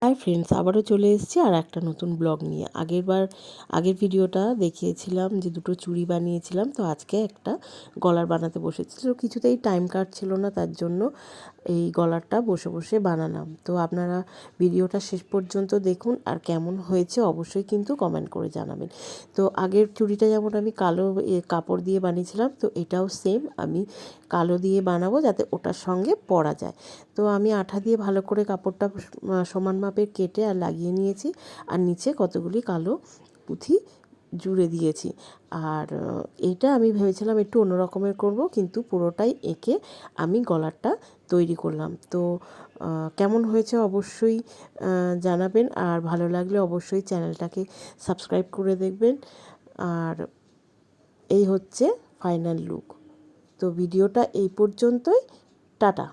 Hi friends, আবারও চলে এসেছি আর একটা নতুন ব্লগ নিয়ে। আগের ভিডিওটা দেখিয়েছিলাম যে দুটো চুড়ি বানিয়েছিলাম, তো আজকে একটা গলার বানাতে বসেছিল। কিছুতেই টাইম কাটছিল না, তার জন্য এই গলারটা বসে বসে বানালাম। তো আপনারা ভিডিওটা শেষ পর্যন্ত দেখুন, আর কেমন হয়েছে অবশ্যই কিন্তু কমেন্ট করে জানাবেন। তো আগের চুড়িটা যেমন আমি কালো কাপড় দিয়ে বানিয়েছিলাম, তো এটাও সেম আমি কালো দিয়ে বানাবো যাতে ওটার সঙ্গে পরা যায়। তো আমি আঠা দিয়ে ভালো করে কাপড়টা সমান মাপের কেটে আর লাগিয়ে নিয়েছি, আর নিচে কতগুলি কালো পুঁথি জুড়ে দিয়েছি। আর এইটা আমি ভেবেছিলাম একটু অন্য রকমের করব, কিন্তু পুরোটাই এঁকে আমি গলারটা তৈরি করলাম। তো কেমন হয়েছে অবশ্যই জানাবেন, আর ভালো লাগলে অবশ্যই চ্যানেলটাকে সাবস্ক্রাইব করে দেখবেন। আর এই হচ্ছে ফাইনাল লুক। তো ভিডিওটা এই পর্যন্তই। টাটা।